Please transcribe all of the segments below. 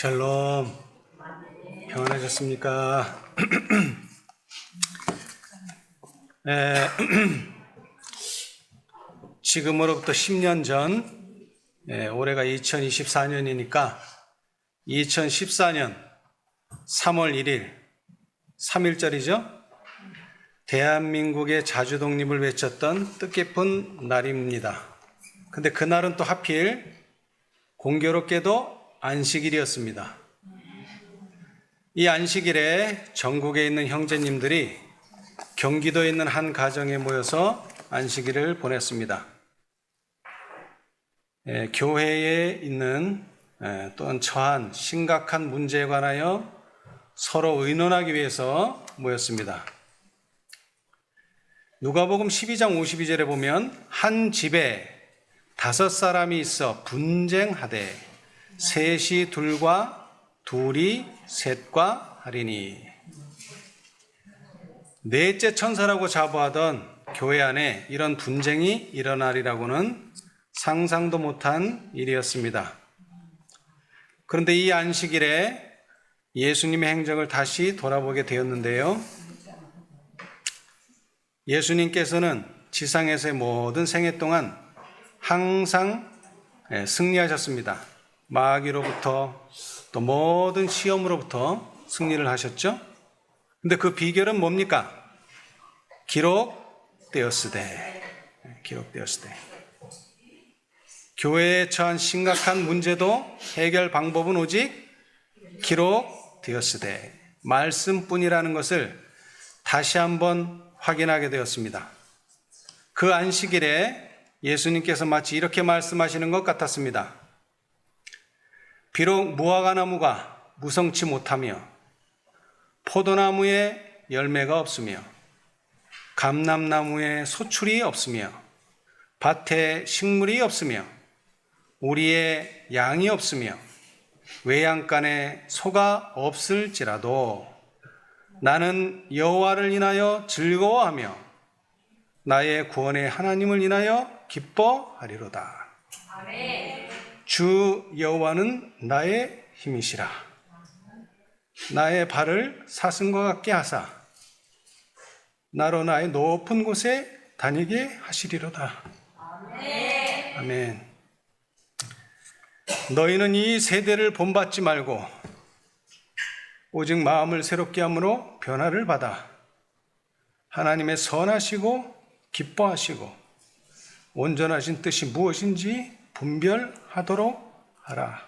샬롬, 평안하셨습니까? 지금으로부터 10년 전, 올해가 2024년이니까 2014년 3월 1일, 3일절이죠? 대한민국의 자주독립을 외쳤던 뜻깊은 날입니다. 근데 그날은 또 하필 공교롭게도 안식일이었습니다. 이 안식일에 전국에 있는 형제님들이 경기도에 있는 한 가정에 모여서 안식일을 보냈습니다. 교회에 있는 또한 처한 심각한 문제에 관하여 서로 의논하기 위해서 모였습니다. 누가복음 12장 52절에 보면 한 집에 5사람이 있어 분쟁하되 셋이 둘과 둘이 셋과 하리니. 넷째 천사라고 자부하던 교회 안에 이런 분쟁이 일어나리라고는 상상도 못한 일이었습니다. 그런데 이 안식일에 예수님의 행적을 다시 돌아보게 되었는데요. 예수님께서는 지상에서의 모든 생애 동안 항상 승리하셨습니다. 마귀로부터 또 모든 시험으로부터 승리를 하셨죠. 근데 그 비결은 뭡니까? 기록되었으되. 교회에 처한 심각한 문제도 해결 방법은 오직 기록되었으되 말씀뿐이라는 것을 다시 한번 확인하게 되었습니다. 그 안식일에 예수님께서 마치 이렇게 말씀하시는 것 같았습니다. 비록 무화과나무가 무성치 못하며 포도나무에 열매가 없으며 감람나무에 소출이 없으며 밭에 식물이 없으며 우리의 양이 없으며 외양간에 소가 없을지라도 나는 여호와를 인하여 즐거워하며 나의 구원의 하나님을 인하여 기뻐하리로다. 아멘. 주 여호와는 나의 힘이시라. 나의 발을 사슴과 같게 하사 나로 나의 높은 곳에 다니게 하시리로다. 아멘. 아멘. 너희는 이 세대를 본받지 말고 오직 마음을 새롭게 함으로 변화를 받아 하나님의 선하시고 기뻐하시고 온전하신 뜻이 무엇인지 분별하도록 하라.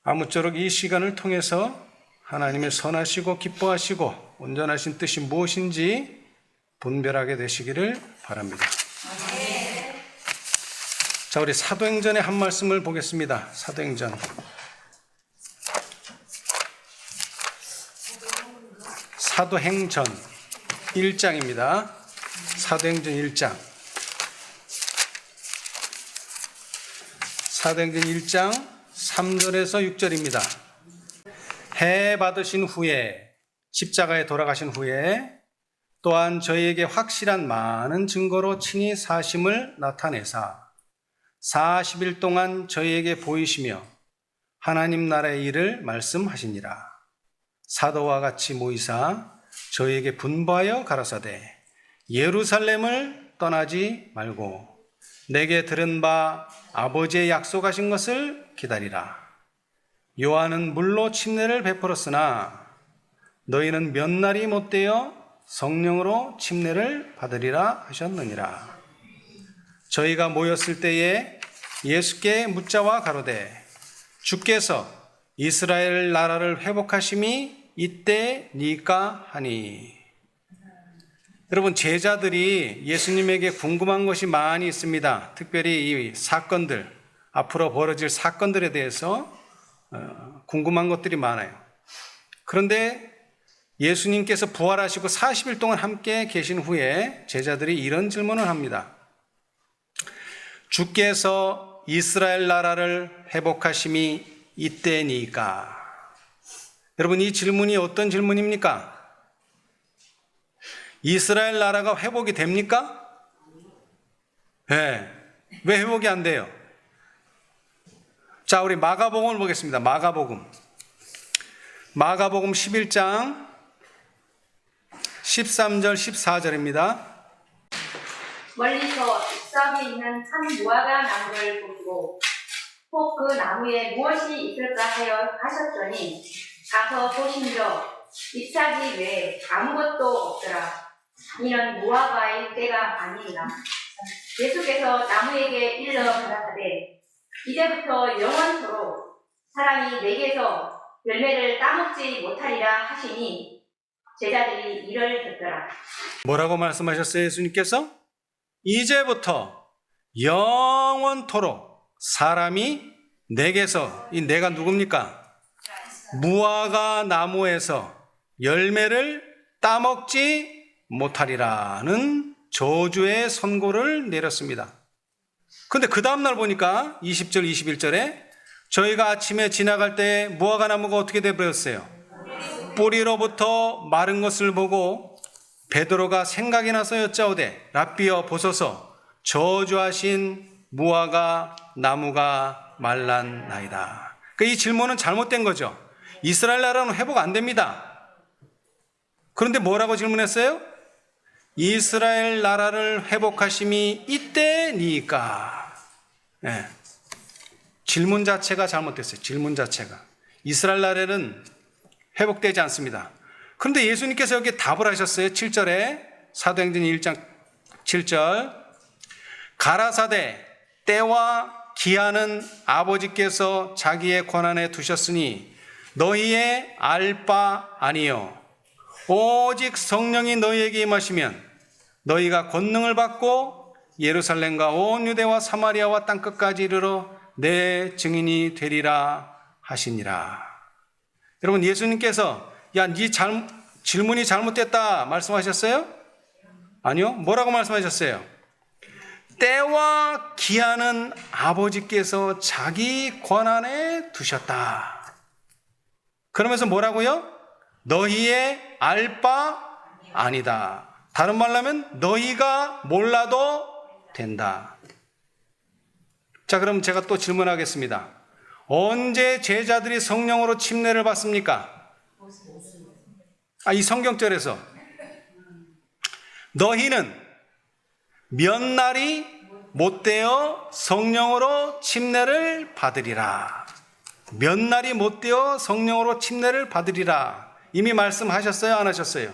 아무쪼록 이 시간을 통해서 하나님의 선하시고 기뻐하시고 온전하신 뜻이 무엇인지 분별하게 되시기를 바랍니다. 자, 우리 사도행전의 한 말씀을 보겠습니다. 사도행전 1장입니다. 사도행전 1장. 사도행전 1장 3절에서 6절입니다. 해 받으신 후에 십자가에 돌아가신 후에 또한 저희에게 확실한 많은 증거로 친히 사심을 나타내사 40일 동안 저희에게 보이시며 하나님 나라의 일을 말씀하시니라. 사도와 같이 모이사 저희에게 분부하여 가라사대 예루살렘을 떠나지 말고 내게 들은 바 아버지의 약속하신 것을 기다리라. 요한은 물로 침례를 베풀었으나 너희는 몇 날이 못되어 성령으로 침례를 받으리라 하셨느니라. 저희가 모였을 때에 예수께 묻자와 가로되 주께서 이스라엘 나라를 회복하심이 이때니까 하니. 여러분, 제자들이 예수님에게 궁금한 것이 많이 있습니다. 특별히 이 사건들, 앞으로 벌어질 사건들에 대해서 궁금한 것들이 많아요. 그런데 예수님께서 부활하시고 40일 동안 함께 계신 후에 제자들이 이런 질문을 합니다. 주께서 이스라엘 나라를 회복하심이 이때니까. 여러분, 이 질문이 어떤 질문입니까? 이스라엘 나라가 회복이 됩니까? 네. 왜 회복이 안 돼요? 자, 우리 마가복음을 보겠습니다. 마가복음 11장 13절 14절입니다. 멀리서 잎사귀 있는 한 무화과 나무를 보시고 혹 그 나무에 무엇이 있을까 하여 가셨더니 가서 보신저 잎사귀 외에 아무것도 없더라. 이는 무화과의 때가 아니니라. 예수께서 나무에게 일러 가라사대 이제부터 영원토록 사람이 내게서 열매를 따먹지 못하리라 하시니 제자들이 이를 듣더라. 뭐라고 말씀하셨어요? 예수님께서 이제부터 영원토록 사람이 내게서, 이 내가 누굽니까? 무화과 나무에서 열매를 따먹지 못하리라는 저주의 선고를 내렸습니다. 그런데 그 다음날 보니까 20절 21절에 저희가 아침에 지나갈 때 무화과 나무가 어떻게 되어버렸어요? 뿌리로부터 마른 것을 보고 베드로가 생각이 나서 여짜오되 랍비여 보소서 저주하신 무화과 나무가 말랐나이다. 그러니까 이 질문은 잘못된 거죠. 이스라엘 나라는 회복 안 됩니다. 그런데 뭐라고 질문했어요? 이스라엘 나라를 회복하심이 이때니까. 네. 질문 자체가 잘못됐어요. 질문 자체가. 이스라엘 나라는 회복되지 않습니다. 그런데 예수님께서 여기 답을 하셨어요. 7절에 사도행전 1장 7절 가라사대 때와 기한은 아버지께서 자기의 권한에 두셨으니 너희의 알 바 아니요 오직 성령이 너희에게 임하시면 너희가 권능을 받고 예루살렘과 온 유대와 사마리아와 땅끝까지 이르러 내 증인이 되리라 하시니라. 여러분 예수님께서 야, 네 질문이 잘못됐다 말씀하셨어요? 아니요. 뭐라고 말씀하셨어요? 때와 기한은 아버지께서 자기 권한에 두셨다. 그러면서 뭐라고요? 너희의 알 바 아니다. 다른 말로 하면 너희가 몰라도 된다. 자, 그럼 제가 또 질문하겠습니다. 언제 제자들이 성령으로 침례를 받습니까? 이 성경절에서 너희는 몇 날이 못되어 성령으로 침례를 받으리라. 몇 날이 못되어 성령으로 침례를 받으리라. 이미 말씀하셨어요? 안 하셨어요?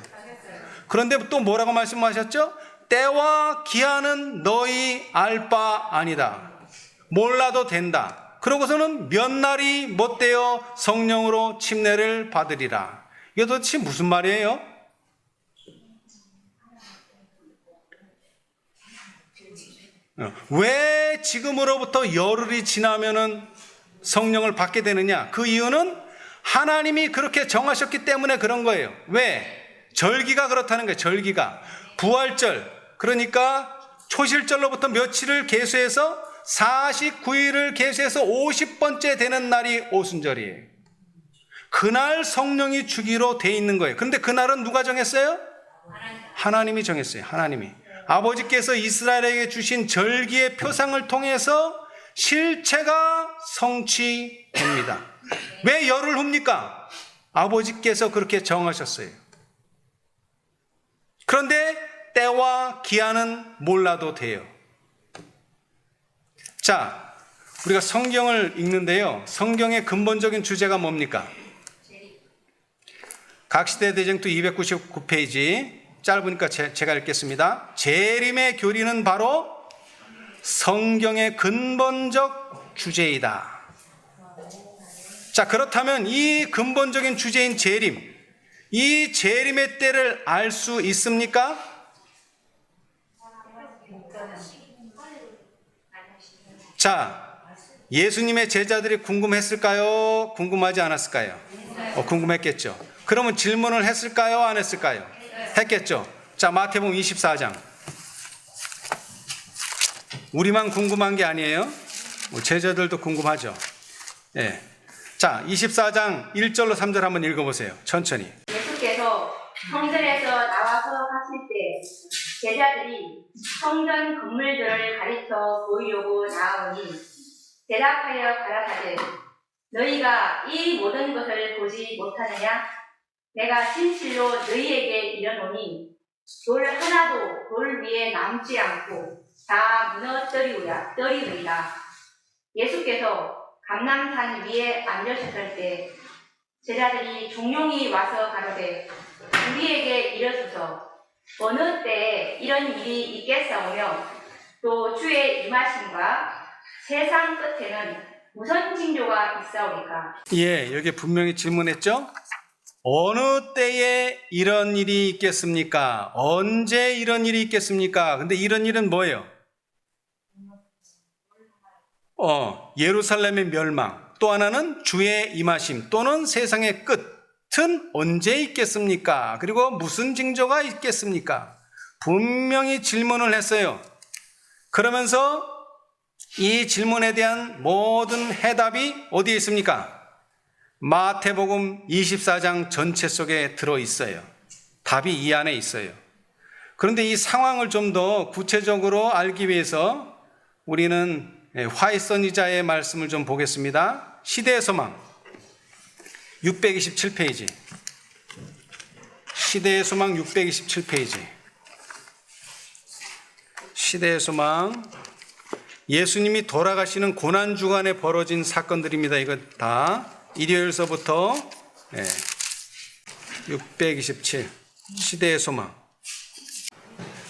그런데 또 뭐라고 말씀하셨죠? 때와 기한은 너희 알 바 아니다. 몰라도 된다. 그러고서는 몇 날이 못되어 성령으로 침례를 받으리라. 이게 도대체 무슨 말이에요? 왜 지금으로부터 열흘이 지나면은 성령을 받게 되느냐? 그 이유는 하나님이 그렇게 정하셨기 때문에 그런 거예요. 왜? 절기가 그렇다는 거예요. 절기가. 부활절, 그러니까 초실절로부터 며칠을 계수해서 49일을 계수해서 50번째 되는 날이 오순절이에요. 그날 성령이 주기로 돼 있는 거예요. 그런데 그날은 누가 정했어요? 하나님이 정했어요. 하나님이. 아버지께서 이스라엘에게 주신 절기의 표상을 통해서 실체가 성취됩니다. 왜 열흘 후입니까? 아버지께서 그렇게 정하셨어요. 그런데 때와 기한은 몰라도 돼요. 자, 우리가 성경을 읽는데요. 성경의 근본적인 주제가 뭡니까? 각시대 대쟁투 299페이지 짧으니까 제가 읽겠습니다. 재림의 교리는 바로 성경의 근본적 주제이다. 자, 그렇다면 이 근본적인 주제인 재림, 이 재림의 때를 알 수 있습니까? 자, 예수님의 제자들이 궁금했을까요? 궁금하지 않았을까요? 궁금했겠죠. 그러면 질문을 했을까요? 안 했을까요? 했겠죠. 자, 마태복음 24장. 우리만 궁금한 게 아니에요. 제자들도 궁금하죠. 예. 자, 24장 1절로 3절 한번 읽어보세요. 천천히. 예수께서 성전에서 나와서 하실 때 제자들이 성전 건물들을 가리켜 보이려고 나아오니 대답하여 가라사대 너희가 이 모든 것을 보지 못하느냐? 내가 진실로 너희에게 이르노니 돌 하나도 돌 위에 남지 않고 다 무너뜨리리라. 예수께서 감람산 위에 앉으셨을 때 제자들이 종용이 와서 가로되 우리에게 이르소서 어느 때에 이런 일이 있겠사오며 또 주의 임하심과 세상 끝에는 무슨 징조가 있사오리까? 예, 여기 분명히 질문했죠? 어느 때에 이런 일이 있겠습니까? 언제 이런 일이 있겠습니까? 근데 이런 일은 뭐예요? 예루살렘의 멸망. 또 하나는 주의 임하심 또는 세상의 끝은 언제 있겠습니까? 그리고 무슨 징조가 있겠습니까? 분명히 질문을 했어요. 그러면서 이 질문에 대한 모든 해답이 어디에 있습니까? 마태복음 24장 전체 속에 들어있어요. 답이 이 안에 있어요. 그런데 이 상황을 좀 더 구체적으로 알기 위해서 우리는 화이선이자의 말씀을 좀 보겠습니다. 시대의 소망 627페이지. 시대의 소망 627페이지. 시대의 소망. 예수님이 돌아가시는 고난주간에 벌어진 사건들입니다. 이거 다 일요일서부터 627 시대의 소망.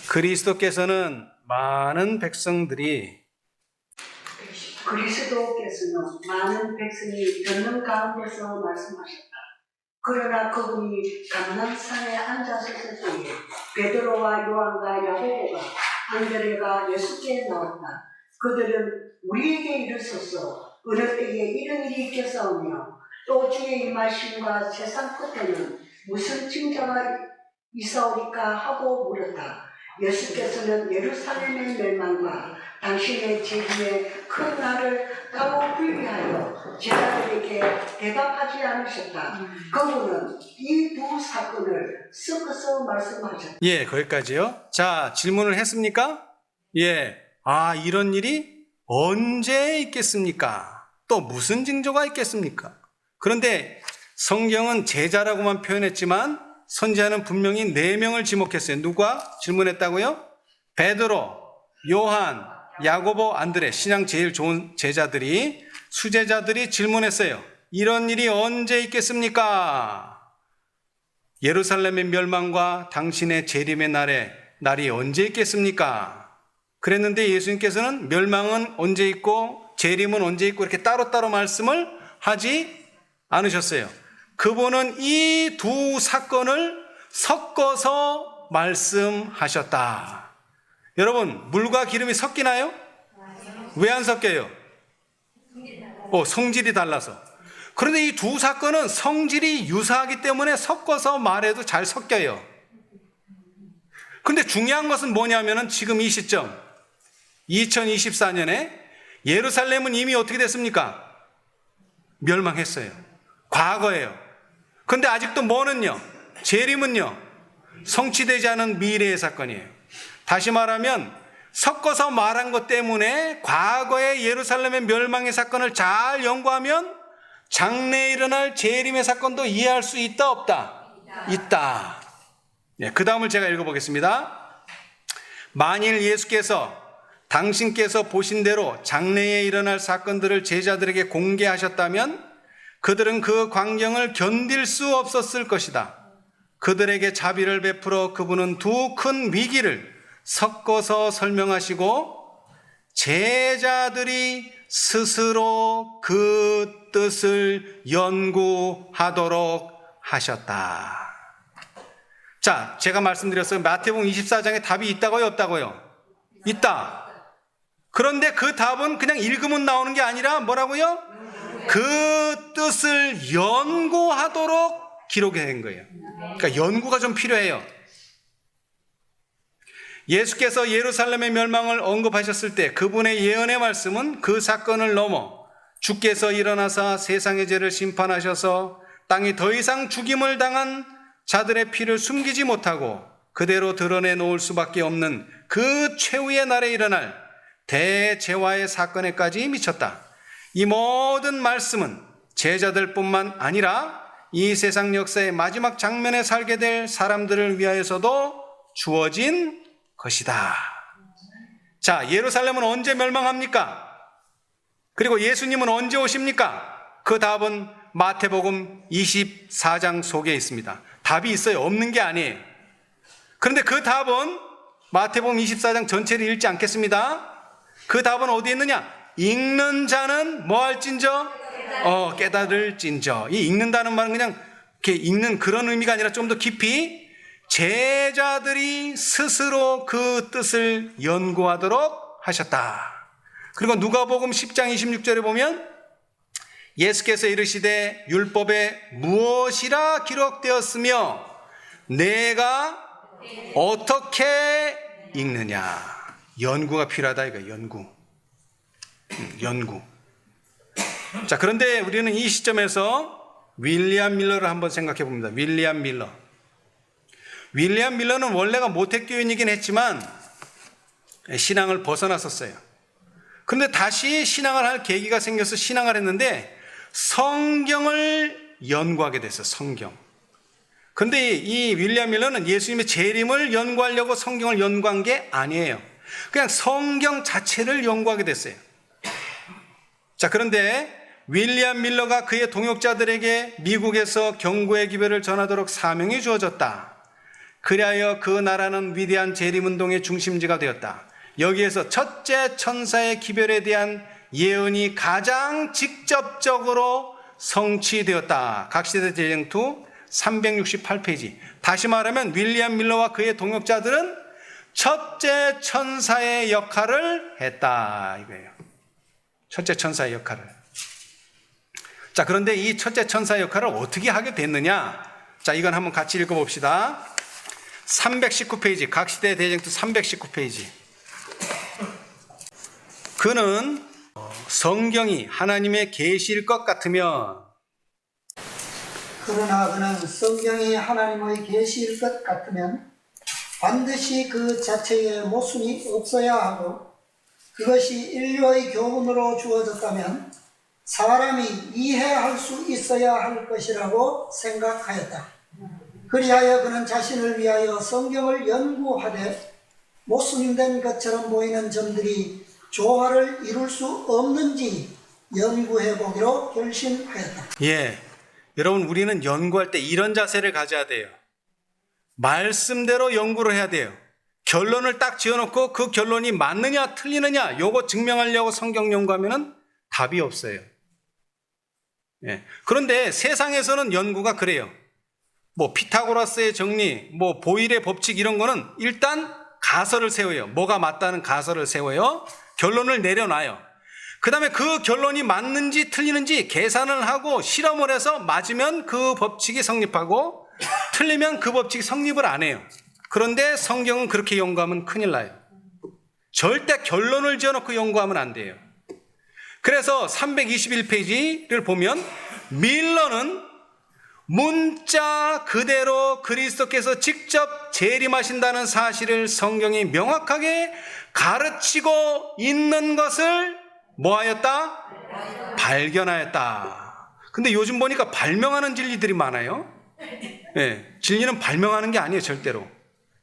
그리스도께서는 많은 백성들이 많은 백성이 듣는 가운데서 말씀하셨다. 그러나 그분이 감람산에 앉았을 때에 베드로와 요한과 야고보가 안드레가 예수께 나왔다. 그들은 우리에게 이르소서 어느 때에 이런 일이 있겠사오며 또 주의 임하심과 세상 끝에는 무슨 징조가 있사오리까 하고 물었다. 예수께서는 예루살렘의 멸망과 당신의 재림의 큰 날을 따로 불리하여 제자들에게 대답하지 않으셨다. 그분은 이 두 사건을 섞어서 말씀하셨다. 예, 거기까지요. 자, 질문을 했습니까? 예. 이런 일이 언제 있겠습니까? 또 무슨 징조가 있겠습니까? 그런데 성경은 제자라고만 표현했지만 선지자는 분명히 4명을 지목했어요. 누가 질문했다고요? 베드로, 요한, 야고보, 안드레, 신앙 제일 좋은 제자들이, 수제자들이 질문했어요. 이런 일이 언제 있겠습니까? 예루살렘의 멸망과 당신의 재림의 날이 언제 있겠습니까? 그랬는데 예수님께서는 멸망은 언제 있고 재림은 언제 있고 이렇게 따로따로 말씀을 하지 않으셨어요. 그분은 이 두 사건을 섞어서 말씀하셨다. 여러분, 물과 기름이 섞이나요? 왜 안 섞여요? 성질이 달라서. 그런데 이 두 사건은 성질이 유사하기 때문에 섞어서 말해도 잘 섞여요. 근데 중요한 것은 뭐냐면은 지금 이 시점 2024년에 예루살렘은 이미 어떻게 됐습니까? 멸망했어요. 과거예요. 근데 아직도 뭐는요? 재림은요? 성취되지 않은 미래의 사건이에요. 다시 말하면 섞어서 말한 것 때문에 과거의 예루살렘의 멸망의 사건을 잘 연구하면 장래에 일어날 재림의 사건도 이해할 수 있다 없다? 있다. 그 다음을 제가 읽어보겠습니다. 만일 예수께서 당신께서 보신 대로 장래에 일어날 사건들을 제자들에게 공개하셨다면 그들은 그 광경을 견딜 수 없었을 것이다. 그들에게 자비를 베풀어 그분은 두 큰 위기를 섞어서 설명하시고 제자들이 스스로 그 뜻을 연구하도록 하셨다. 자, 제가 말씀드렸어요. 마태복음 24장에 답이 있다고요, 없다고요? 있다. 그런데 그 답은 그냥 읽으면 나오는 게 아니라 뭐라고요? 그 뜻을 연구하도록 기록한 거예요. 그러니까 연구가 좀 필요해요. 예수께서 예루살렘의 멸망을 언급하셨을 때 그분의 예언의 말씀은 그 사건을 넘어 주께서 일어나사 세상의 죄를 심판하셔서 땅이 더 이상 죽임을 당한 자들의 피를 숨기지 못하고 그대로 드러내 놓을 수밖에 없는 그 최후의 날에 일어날 대재화의 사건에까지 미쳤다. 이 모든 말씀은 제자들뿐만 아니라 이 세상 역사의 마지막 장면에 살게 될 사람들을 위하여서도 주어진 것이다. 자, 예루살렘은 언제 멸망합니까? 그리고 예수님은 언제 오십니까? 그 답은 마태복음 24장 속에 있습니다. 답이 있어요. 없는 게 아니에요. 그런데 그 답은 마태복음 24장 전체를 읽지 않겠습니다. 그 답은 어디에 있느냐? 읽는 자는 뭐 할진저? 깨달을진저. 이 읽는다는 말은 그냥 이렇게 읽는 그런 의미가 아니라 좀 더 깊이 제자들이 스스로 그 뜻을 연구하도록 하셨다. 그리고 누가복음 10장 26절에 보면 예수께서 이르시되 율법에 무엇이라 기록되었으며 내가 어떻게 읽느냐. 연구가 필요하다 이거. 연구. 자, 그런데 우리는 이 시점에서 윌리엄 밀러를 한번 생각해 봅니다. 윌리엄 밀러는 원래가 모태교인이긴 했지만 신앙을 벗어났었어요. 그런데 다시 신앙을 할 계기가 생겨서 신앙을 했는데 성경을 연구하게 됐어요. 성경. 그런데 이 윌리엄 밀러는 예수님의 재림을 연구하려고 성경을 연구한 게 아니에요. 그냥 성경 자체를 연구하게 됐어요. 자, 그런데 윌리엄 밀러가 그의 동역자들에게 미국에서 경고의 기별을 전하도록 사명이 주어졌다. 그리하여 그 나라는 위대한 재림운동의 중심지가 되었다. 여기에서 첫째 천사의 기별에 대한 예언이 가장 직접적으로 성취되었다. 각시대 대쟁투 368페이지. 다시 말하면 윌리엄 밀러와 그의 동역자들은 첫째 천사의 역할을 했다 이거예요. 첫째 천사의 역할을. 자, 그런데 이 첫째 천사의 역할을 어떻게 하게 됐느냐? 자, 이건 한번 같이 읽어봅시다. 319페이지, 각시대 대쟁투 319페이지. 그는 성경이 하나님의 계시일 것 같으면, 그러나 그는 성경이 하나님의 계시일 것 같으면 반드시 그 자체에 모순이 없어야 하고 그것이 인류의 교훈으로 주어졌다면 사람이 이해할 수 있어야 할 것이라고 생각하였다. 그리하여 그는 자신을 위하여 성경을 연구하되 모순된 것처럼 보이는 점들이 조화를 이룰 수 없는지 연구해 보기로 결심하였다. 예, 여러분, 우리는 연구할 때 이런 자세를 가져야 돼요. 말씀대로 연구를 해야 돼요. 결론을 딱 지어놓고 그 결론이 맞느냐 틀리느냐 요거 증명하려고 성경 연구하면 답이 없어요. 예. 그런데 세상에서는 연구가 그래요. 뭐 피타고라스의 정리, 뭐 보일의 법칙 이런 거는 일단 가설을 세워요. 뭐가 맞다는 가설을 세워요. 결론을 내려놔요. 그 다음에 그 결론이 맞는지 틀리는지 계산을 하고 실험을 해서 맞으면 그 법칙이 성립하고 틀리면 그 법칙이 성립을 안 해요. 그런데 성경은 그렇게 연구하면 큰일 나요. 절대 결론을 지어놓고 연구하면 안 돼요. 그래서 321페이지를 보면 밀러는 문자 그대로 그리스도께서 직접 재림하신다는 사실을 성경이 명확하게 가르치고 있는 것을 뭐하였다? 발견하였다. 근데 요즘 보니까 발명하는 진리들이 많아요. 네, 진리는 발명하는 게 아니에요. 절대로.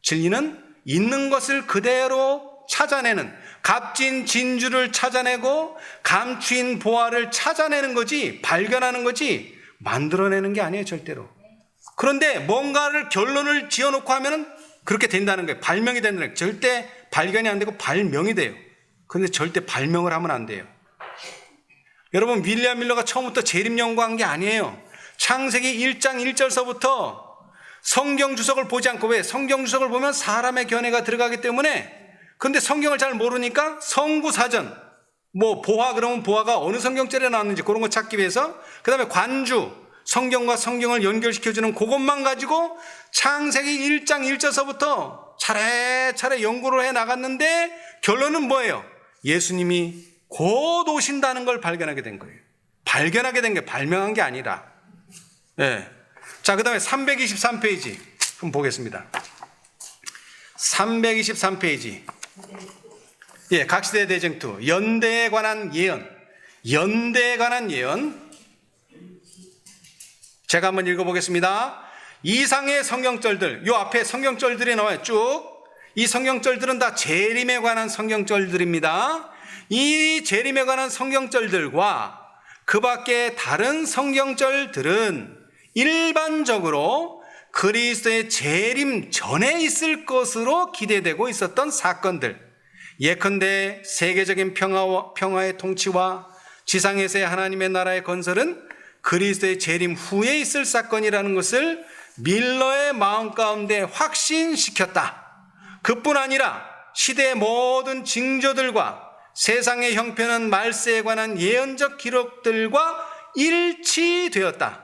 진리는 있는 것을 그대로 찾아내는, 값진 진주를 찾아내고 감추인 보화를 찾아내는 거지, 발견하는 거지 만들어내는 게 아니에요. 절대로. 그런데 뭔가를 결론을 지어놓고 하면은 그렇게 된다는 거예요. 발명이 된다는 거예요. 절대 발견이 안 되고 발명이 돼요. 그런데 절대 발명을 하면 안 돼요. 여러분, 윌리엄 밀러가 처음부터 재림 연구한 게 아니에요. 창세기 1장 1절서부터 성경 주석을 보지 않고, 왜? 성경 주석을 보면 사람의 견해가 들어가기 때문에. 그런데 성경을 잘 모르니까 성구사전, 뭐 보화, 그러면 보화가 어느 성경절에 나왔는지 그런 거 찾기 위해서, 그 다음에 관주, 성경과 성경을 연결시켜주는 그것만 가지고 창세기 1장 1절서부터 차례차례 연구를 해 나갔는데 결론은 뭐예요? 예수님이 곧 오신다는 걸 발견하게 된 거예요. 발견하게 된 게 발명한 게 아니라. 네. 자, 그 다음에 323페이지 한번 보겠습니다. 323페이지. 예, 각시대 대쟁투 연대에 관한 예언. 연대에 관한 예언. 제가 한번 읽어보겠습니다. 이상의 성경절들, 요 앞에 성경절들이 나와요. 쭉. 이 성경절들은 다 재림에 관한 성경절들입니다. 이 재림에 관한 성경절들과 그 밖에 다른 성경절들은 일반적으로 그리스도의 재림 전에 있을 것으로 기대되고 있었던 사건들. 예컨대 세계적인 평화의 통치와 지상에서의 하나님의 나라의 건설은 그리스도의 재림 후에 있을 사건이라는 것을 밀러의 마음 가운데 확신시켰다. 그뿐 아니라 시대의 모든 징조들과 세상의 형편은 말세에 관한 예언적 기록들과 일치되었다.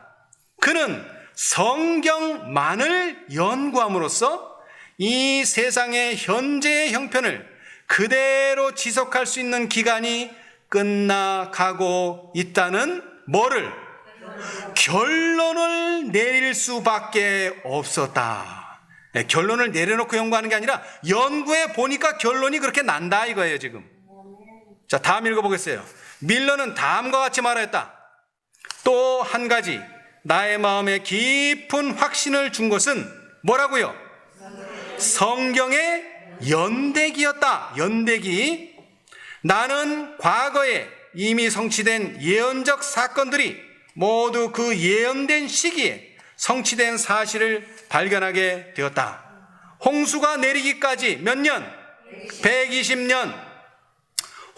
그는 성경만을 연구함으로써 이 세상의 현재의 형편을 그대로 지속할 수 있는 기간이 끝나가고 있다는 뭐를? 결론을 내릴 수밖에 없었다. 네, 결론을 내려놓고 연구하는 게 아니라 연구해 보니까 결론이 그렇게 난다 이거예요 지금. 자, 다음 읽어보겠어요. 밀러는 다음과 같이 말했다. 또 한 가지 나의 마음에 깊은 확신을 준 것은 뭐라고요? 성경의 연대기였다. 연대기. 나는 과거에 이미 성취된 예언적 사건들이 모두 그 예언된 시기에 성취된 사실을 발견하게 되었다. 홍수가 내리기까지 몇 년? 120년.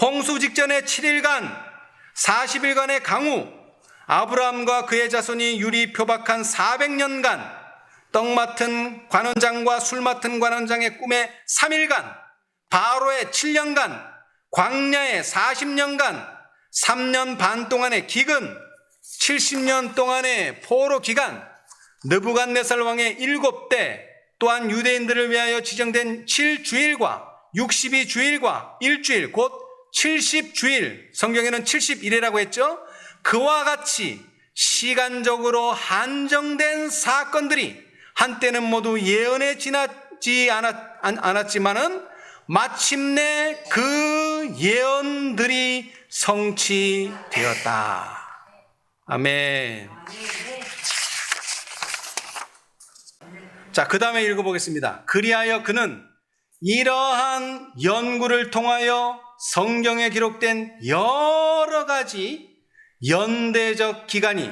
홍수 직전의 7일간 40일간의 강우, 아브라함과 그의 자손이 유리 표박한 400년간, 떡 맡은 관원장과 술 맡은 관원장의 꿈에 3일간, 바로의 7년간, 광야의 40년간, 3년 반 동안의 기근, 70년 동안의 포로 기간, 느부갓네살 왕의 7대, 또한 유대인들을 위하여 지정된 7주일과 62주일과 일주일, 곧 70주일, 성경에는 70일이라고 했죠. 그와 같이 시간적으로 한정된 사건들이 한때는 모두 예언에 지나지 않았지만은 마침내 그 예언들이 성취되었다. 아멘. 자, 그 다음에 읽어보겠습니다. 그리하여 그는 이러한 연구를 통하여 성경에 기록된 여러 가지 연대적 기간이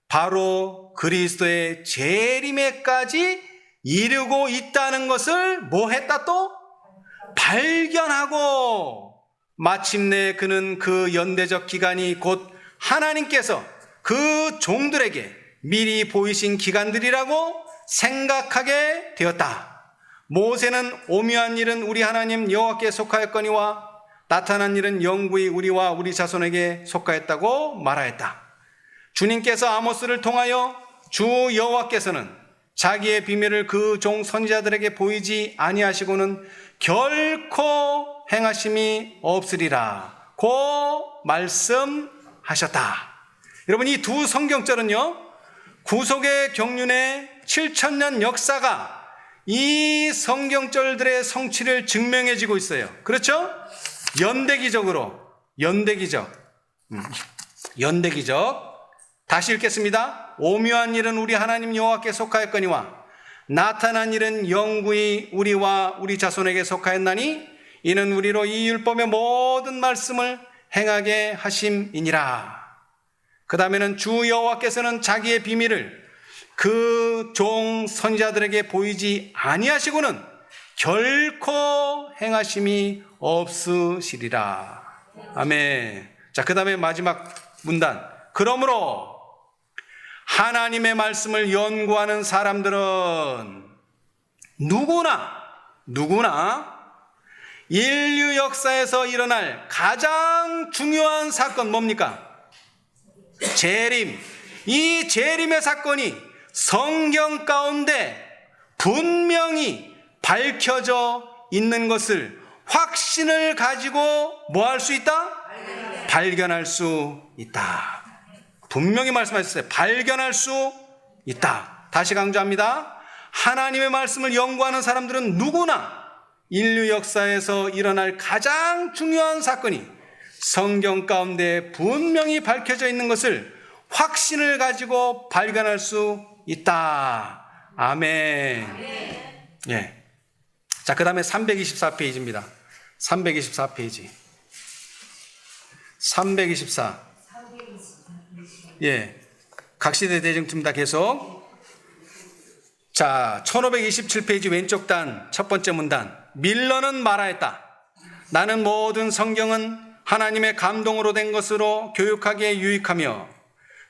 바로 그리스도의 재림에까지 이르고 있다는 것을 뭐 했다 또? 발견하고, 마침내 그는 그 연대적 기간이 곧 하나님께서 그 종들에게 미리 보이신 기간들이라고 생각하게 되었다. 모세는 오묘한 일은 우리 하나님 여호와께 속하였거니와 나타난 일은 영구히 우리와 우리 자손에게 속하였다고 말하였다. 주님께서 아모스를 통하여 주 여호와께서는 자기의 비밀을 그 종 선지자들에게 보이지 아니하시고는 결코 행하심이 없으리라 고 말씀하셨다. 여러분, 이 두 성경절은요, 구속의 경륜의 7000년 역사가 이 성경절들의 성취를 증명해지고 있어요. 그렇죠? 연대기적. 다시 읽겠습니다. 오묘한 일은 우리 하나님 여호와께 속하였거니와 나타난 일은 영구히 우리와 우리 자손에게 속하였나니 이는 우리로 이 율법의 모든 말씀을 행하게 하심이니라. 그 다음에는 주 여호와께서는 자기의 비밀을 그 종 선지자들에게 보이지 아니하시고는 결코 행하심이 없으시리라. 아멘. 자, 그 다음에 마지막 문단. 그러므로 하나님의 말씀을 연구하는 사람들은 누구나 인류 역사에서 일어날 가장 중요한 사건 뭡니까? 재림. 이 재림의 사건이 성경 가운데 분명히 밝혀져 있는 것을 확신을 가지고 뭐 할 수 있다? 발견할 수 있다. 분명히 말씀하셨어요. 발견할 수 있다. 다시 강조합니다. 하나님의 말씀을 연구하는 사람들은 누구나 인류 역사에서 일어날 가장 중요한 사건이 성경 가운데 분명히 밝혀져 있는 것을 확신을 가지고 발견할 수 있다. 아멘. 예. 자, 그 다음에 324페이지입니다. 324페이지. 324. 예. 각시대 대정투입니다. 계속. 자, 1527페이지 왼쪽 단 첫 번째 문단. 밀러는 말하였다. 나는 모든 성경은 하나님의 감동으로 된 것으로 교육하기에 유익하며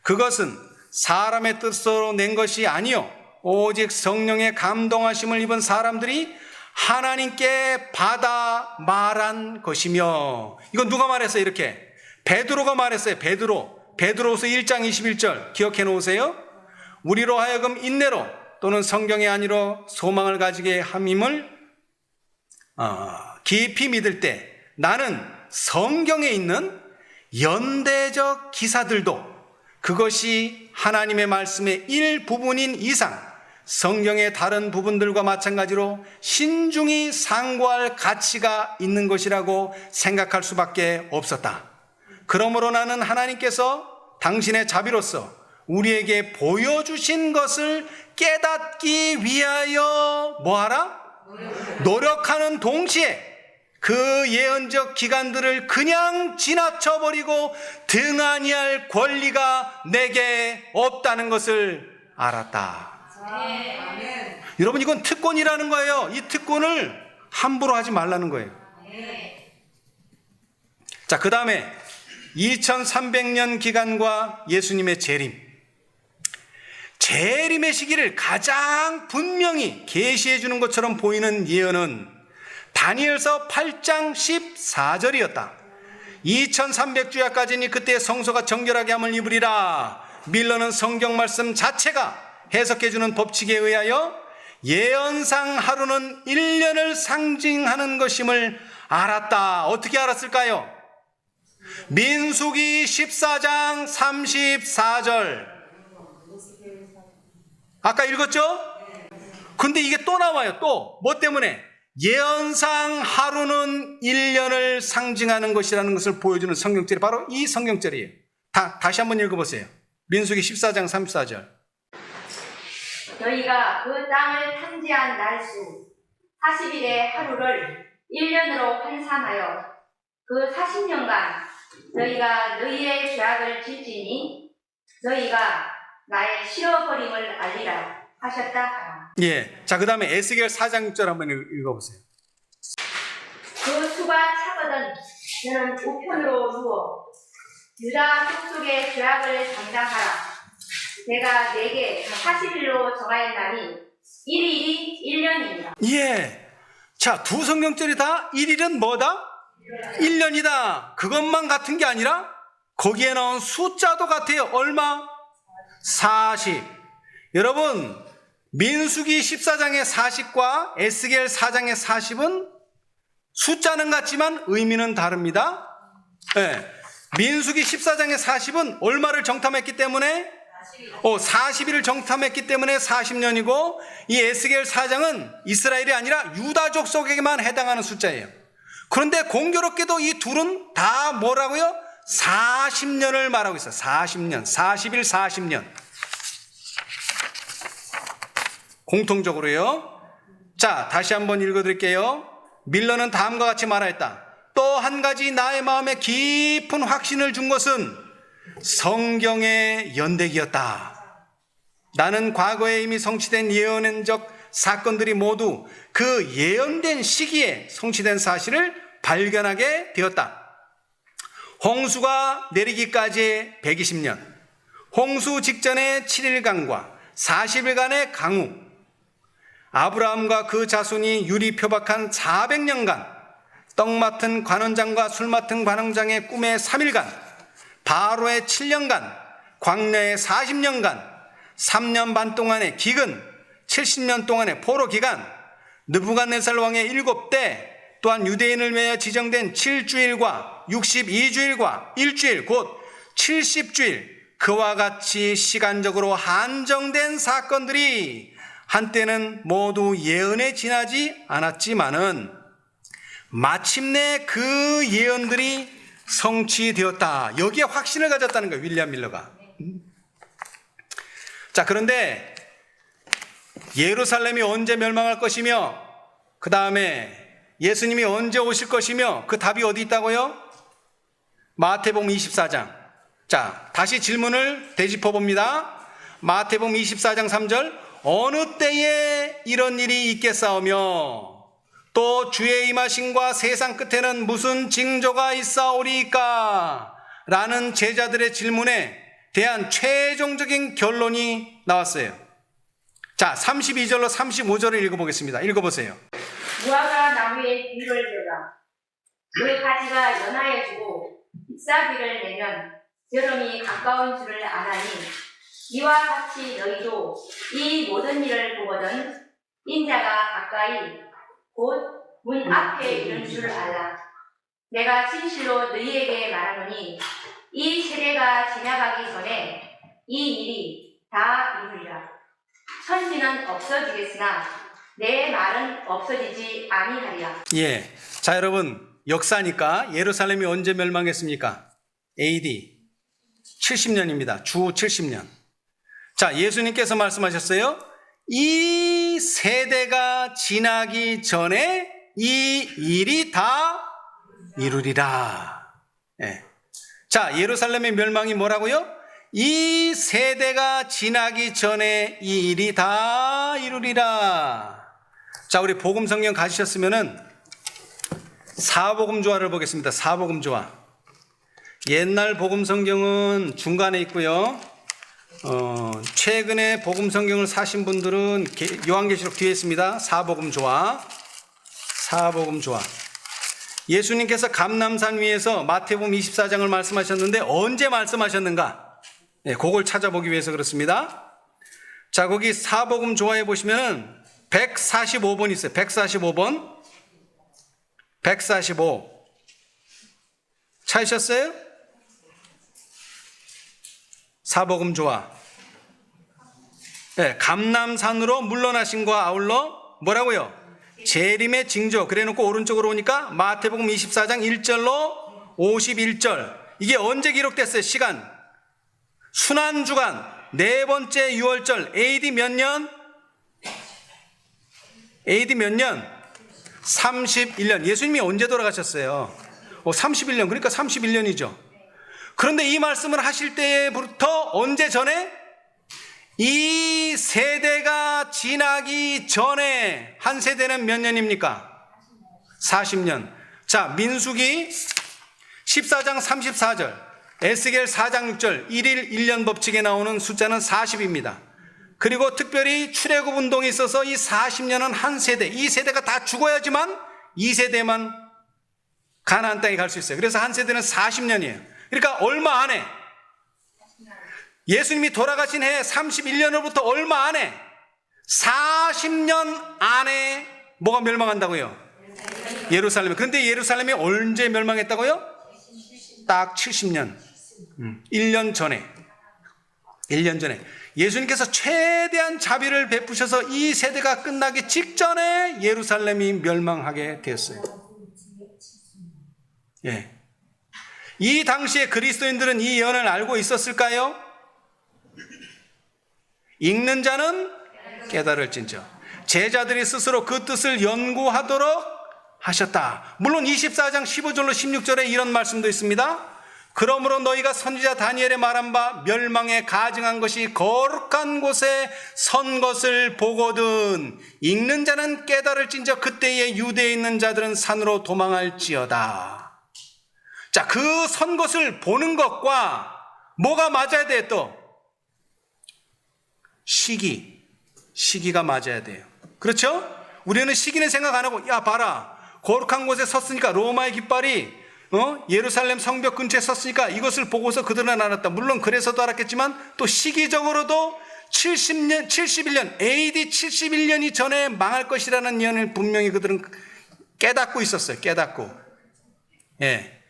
그것은 사람의 뜻으로 낸 것이 아니요 오직 성령의 감동하심을 입은 사람들이 하나님께 받아 말한 것이며. 이건 누가 말했어요? 이렇게 베드로가 말했어요. 베드로후서 1장 21절 기억해 놓으세요. 우리로 하여금 인내로 또는 성경의 안위로 소망을 가지게 함임을 깊이 믿을 때 나는 성경에 있는 연대적 기사들도 그것이 하나님의 말씀의 일부분인 이상 성경의 다른 부분들과 마찬가지로 신중히 상고할 가치가 있는 것이라고 생각할 수밖에 없었다. 그러므로 나는 하나님께서 당신의 자비로서 우리에게 보여주신 것을 깨닫기 위하여 뭐하라? 노력하는 동시에 그 예언적 기간들을 그냥 지나쳐버리고 등한히 할 권리가 내게 없다는 것을 알았다. 여러분, 이건 특권이라는 거예요. 이 특권을 함부로 하지 말라는 거예요. 자, 그 다음에 2300년 기간과 예수님의 재림의 시기를 가장 분명히 계시해 주는 것처럼 보이는 예언은 다니엘서 8장 14절이었다. 2300주야까지니 그때 성소가 정결하게 함을 입으리라. 밀러는 성경 말씀 자체가 해석해 주는 법칙에 의하여 예언상 하루는 1년을 상징하는 것임을 알았다. 어떻게 알았을까요? 민수기 14장 34절 아까 읽었죠? 근데 이게 또 나와요. 또 뭐 때문에? 예언상 하루는 1년을 상징하는 것이라는 것을 보여주는 성경절이 바로 이 성경절이에요. 다시 한번 읽어보세요. 민수기 14장 34절. 너희가 그 땅을 탐지한 날수 40일의 하루를 1년으로 환산하여 그 40년간 너희가 너희의 죄악을 질지니 너희가 나의 싫어버림을 알리라 하셨다 하라. 예. 자, 그 다음에 에스겔 4장 6절 한번 읽어보세요. 그 수가 차거든 너는 우편으로 누워 유다 족속의 죄악을 담당하라. 내가 내게 40일로 정하였나니 1일이 1년이니라. 예. 자, 두 성경절이 다 1일은 뭐다? 1년이다. 그것만 같은 게 아니라 거기에 나온 숫자도 같아요. 얼마? 40. 여러분, 민수기 14장의 40과 에스겔 4장의 40은 숫자는 같지만 의미는 다릅니다. 네. 민수기 14장의 40은 얼마를 정탐했기 때문에 40일을 정탐했기 때문에 40년이고 이 에스겔 4장은 이스라엘이 아니라 유다 족속에게만 해당하는 숫자예요. 그런데 공교롭게도 이 둘은 다 뭐라고요? 40년을 말하고 있어요. 40년, 40일, 40년. 공통적으로요. 자, 다시 한번 읽어드릴게요. 밀러는 다음과 같이 말하였다. 또 한 가지 나의 마음에 깊은 확신을 준 것은 성경의 연대기였다. 나는 과거에 이미 성취된 예언적 사건들이 모두 그 예언된 시기에 성취된 사실을 발견하게 되었다. 홍수가 내리기까지의 120년, 홍수 직전의 7일간과 40일간의 강우, 아브라함과 그 자손이 유리 표박한 400년간, 떡 맡은 관원장과 술 맡은 관원장의 꿈의 3일간, 바로의 7년간, 광야의 40년간, 3년 반 동안의 기근, 70년 동안의 포로 기간, 느부갓네살 왕의 7대, 또한 유대인을 위하여 지정된 7주일과 62주일과 일주일 곧 70주일, 그와 같이 시간적으로 한정된 사건들이 한때는 모두 예언에 지나지 않았지만은 마침내 그 예언들이 성취되었다. 여기에 확신을 가졌다는 거예요, 윌리엄 밀러가. 자, 그런데 예루살렘이 언제 멸망할 것이며 그 다음에 예수님이 언제 오실 것이며 그 답이 어디 있다고요? 마태복음 24장. 자, 다시 질문을 되짚어 봅니다. 마태복음 24장 3절. 어느 때에 이런 일이 있겠사오며 또 주의 임하심과 세상 끝에는 무슨 징조가 있사오리까? 라는 제자들의 질문에 대한 최종적인 결론이 나왔어요. 자, 32절로 35절을 읽어보겠습니다. 읽어보세요. 무화과 나무에 비를 내라. 그 가지가 연하여지고 잎사귀를 내면 여름이 가까운 줄을 아나니 이와 같이 너희도 이 모든 일을 보거든 인자가 가까이 곧 문 앞에 이른 줄을 알라. 내가 진실로 너희에게 말하노니 이 세대가 지나가기 전에 이 일이 다 이루리라. 천지는 없어지겠으나 내 말은 없어지지 아니하리라. 예. 자, 여러분, 역사니까 예루살렘이 언제 멸망했습니까? AD 70년입니다. 주 70년. 자, 예수님께서 말씀하셨어요. 이 세대가 지나기 전에 이 일이 다 이루리라. 예. 자, 예루살렘의 멸망이 뭐라고요? 이 세대가 지나기 전에 이 일이 다 이루리라. 자, 우리 복음 성경 가지셨으면은 사복음 조화를 보겠습니다. 사복음 조화. 옛날 복음 성경은 중간에 있고요. 최근에 복음 성경을 사신 분들은 요한계시록 뒤에 있습니다. 사복음 조화. 사복음 조화. 예수님께서 감람산 위에서 마태복음 24장을 말씀하셨는데 언제 말씀하셨는가? 네, 그걸 찾아보기 위해서 그렇습니다. 자, 거기 사복음 조화에 보시면 145번 있어요. 145번. 145. 찾으셨어요? 사복음 조화. 네, 감람산으로 물러나신과 아울러 뭐라고요? 재림의 징조. 그래놓고 오른쪽으로 오니까 마태복음 24장 1절로 51절. 이게 언제 기록됐어요? 시간. 순환주간 네 번째 유월절. AD 몇 년? AD 몇 년? 31년. 예수님이 언제 돌아가셨어요? 31년. 그러니까 31년이죠. 그런데 이 말씀을 하실 때부터 언제 전에? 이 세대가 지나기 전에. 한 세대는 몇 년입니까? 40년. 자, 민수기 14장 34절, 에스겔 4장 6절, 1일 1년 법칙에 나오는 숫자는 40입니다. 그리고 특별히 출애굽 운동에 있어서 이 40년은 한 세대, 이 세대가 다 죽어야지만 이 세대만 가나안 땅에 갈 수 있어요. 그래서 한 세대는 40년이에요. 그러니까 얼마 안에, 예수님이 돌아가신 해 31년으로부터 얼마 안에, 40년 안에 뭐가 멸망한다고요? 예루살렘이. 그런데 예루살렘이 언제 멸망했다고요? 딱 70년. 1년 전에. 1년 전에. 예수님께서 최대한 자비를 베푸셔서 이 세대가 끝나기 직전에 예루살렘이 멸망하게 되었어요. 예. 이 당시에 그리스도인들은 이 예언을 알고 있었을까요? 읽는 자는 깨달을진저. 제자들이 스스로 그 뜻을 연구하도록 하셨다. 물론 24장 15절로 16절에 이런 말씀도 있습니다. 그러므로 너희가 선지자 다니엘의 말한 바 멸망에 가증한 것이 거룩한 곳에 선 것을 보거든 읽는 자는 깨달을진저 그때에 유대에 있는 자들은 산으로 도망할지어다. 자, 그 선 것을 보는 것과 뭐가 맞아야 돼요? 또 시기가 맞아야 돼요. 그렇죠? 우리는 시기는 생각 안 하고, 야 봐라, 거룩한 곳에 섰으니까, 로마의 깃발이 예루살렘 성벽 근처에 섰으니까 이것을 보고서 그들은 알았다. 물론 그래서도 알았겠지만 또 시기적으로도 71년 AD 71년이 전에 망할 것이라는 예언을 분명히 그들은 깨닫고 있었어요. 깨닫고. 예.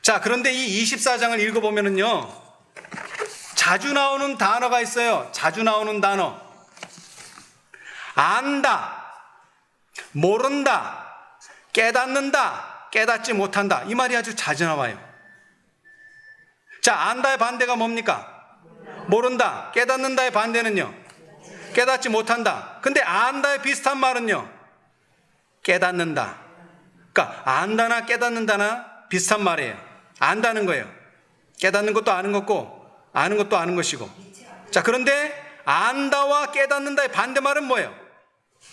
자, 그런데 이 24장을 읽어보면은요, 자주 나오는 단어가 있어요. 자주 나오는 단어. 안다, 모른다, 깨닫는다, 깨닫지 못한다. 이 말이 아주 자주 나와요. 자, 안다의 반대가 뭡니까? 모른다. 깨닫는다의 반대는요? 깨닫지 못한다. 근데 안다의 비슷한 말은요? 깨닫는다. 그러니까 안다나 깨닫는다나 비슷한 말이에요. 안다는 거예요. 깨닫는 것도 아는 거고 아는 것도 아는 것이고. 자, 그런데 안다와 깨닫는다의 반대말은 뭐예요?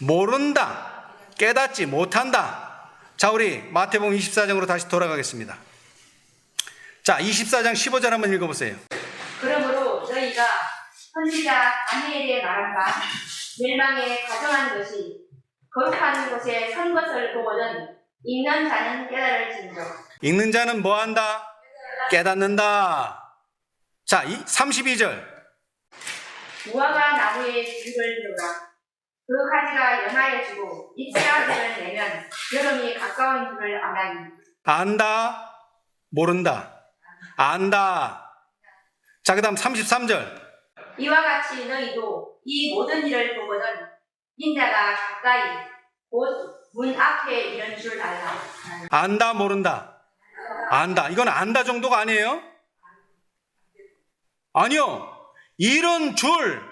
모른다. 깨닫지 못한다. 자, 우리 마태복음 24장으로 다시 돌아가겠습니다. 자, 24장 15절 한번 읽어보세요. 그러므로 너희가 선지자 다니엘의 말한 바 멸망에 가정한 것이 거룩한 곳에 선 것을 보거든 읽는 자는 깨달을지니라. 읽는 자는 뭐 한다? 깨닫는다. 자, 32절. 무화과 나무의 줄을 들어라. 그 가지가 연하여지고 잎사귀를 내면 여름이 가까운 줄을 아나니. 안다. 모른다. 안다. 자, 그 다음 33절. 이와 같이 너희도 이 모든 일을 보거든 인자가 가까이 곧 문 앞에 이런 줄 알라. 안다. 모른다. 안다. 이건 안다 정도가 아니에요? 아니요. 이런 줄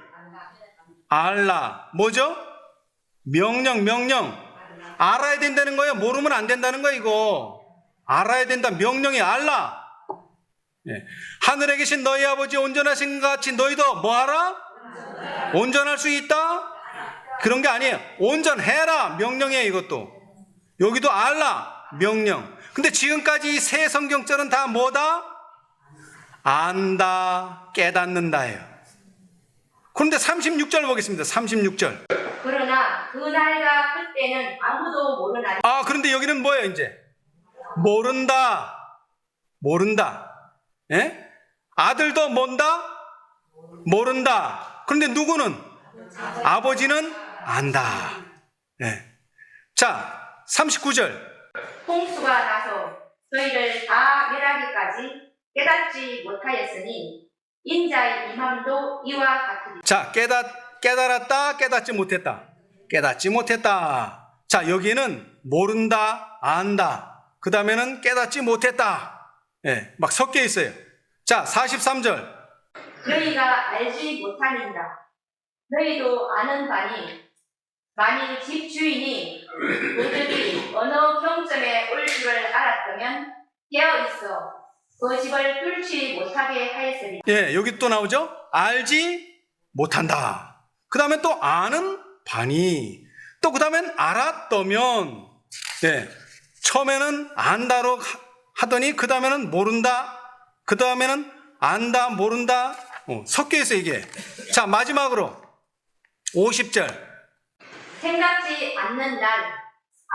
알라. 뭐죠? 명령. 알아야 된다는 거예요. 모르면 안 된다는 거예요. 이거 알아야 된다. 명령이 알라. 예. 하늘에 계신 너희 아버지 온전하신 것 같이 너희도 뭐하라? 온전할 수 있다? 그런 게 아니에요. 온전해라. 명령이에요. 이것도. 여기도 알라. 명령. 근데 지금까지 이 세 성경절은 다 뭐다? 안다, 깨닫는다예요. 그런데 36절 보겠습니다. 36절. 그러나 그날과 그때는 아무도 모르나니. 아, 그런데 여기는 뭐예요, 이제? 모른다. 예? 아들도 뭔다? 모른다. 그런데 누구는? 아버지는 안다. 예. 자, 39절. 홍수가 나서 저희를 다 멸하기까지 깨닫지 못하였으니 인자의 임함도 이와 같으니. 자, 깨달았다, 깨닫지 못했다. 깨닫지 못했다. 자, 여기는 모른다, 안다. 그 다음에는 깨닫지 못했다. 예, 막 섞여 있어요. 자, 43절. 너희가 알지 못하니라. 너희도 아는 바니 만일 집주인이 도둑이 어느 경점에 올 줄을 알았다면 깨어 있어 그 집을 뚫지 못하게 하였으리. 예, 여기 또 나오죠? 알지 못한다. 그 다음에 또 아는 바니. 또 그 다음엔 알았다면. 예, 처음에는 안다로 하더니 그 다음에는 모른다. 그 다음에는 안다, 모른다. 섞여 있어요, 이게. 자, 마지막으로 50절. 생각지 않는 날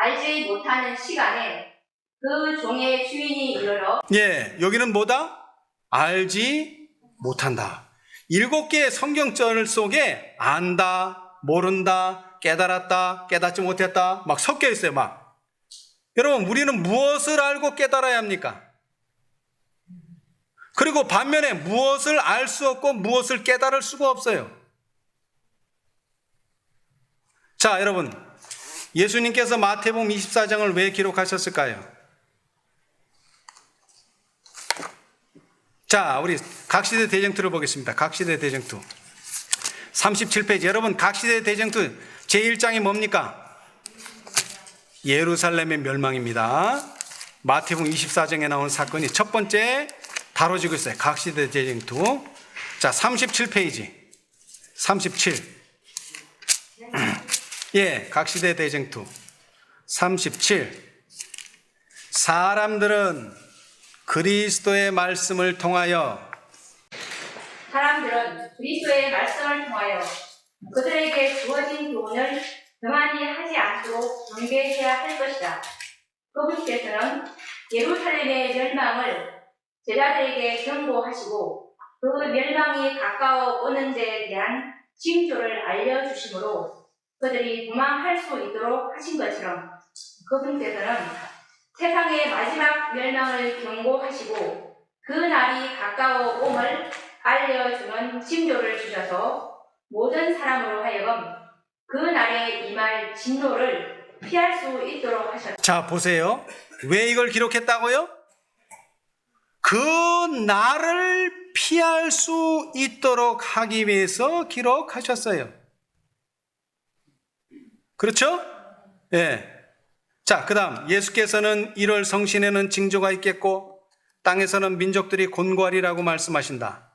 알지 못하는 시간에 그 종의 주인이 이르러. 예, 여기는 뭐다? 알지 못한다. 7개의 성경절 속에 안다, 모른다, 깨달았다, 깨닫지 못했다 막 섞여 있어요, 막. 여러분, 우리는 무엇을 알고 깨달아야 합니까? 그리고 반면에 무엇을 알 수 없고 무엇을 깨달을 수가 없어요. 자, 여러분, 예수님께서 마태복음 24장을 왜 기록하셨을까요? 자, 우리 각시대 대쟁투를 보겠습니다. 각시대 대쟁투 37페이지. 여러분, 각시대 대쟁투 제1장이 뭡니까? 예루살렘의 멸망입니다. 마태복음 24장에 나온 사건이 첫 번째 다뤄지고 있어요. 각시대 대쟁투. 자, 37페이지. 37. 예, 각시대 대쟁투 37. 사람들은 그리스도의 말씀을 통하여 그들에게 주어진 교훈을 교만히 하지 않도록 경계해야 할 것이다. 그분께서는 예루살렘의 멸망을 제자들에게 경고하시고 그 멸망이 가까워 오는 데에 대한 징조를 알려주심으로 그들이 도망할 수 있도록 하신 것처럼 그분께서는 세상의 마지막 멸망을 경고하시고 그 날이 가까워 옴을 알려주는 징조를 주셔서 모든 사람으로 하여금 그 날에 임할 진노를 피할 수 있도록 하셨다. 자, 보세요. 왜 이걸 기록했다고요? 그 날을 피할 수 있도록 하기 위해서 기록하셨어요. 그렇죠? 예. 자, 그 다음 예수께서는 1월 성신에는 징조가 있겠고 땅에서는 민족들이 곤고하리라고 말씀하신다.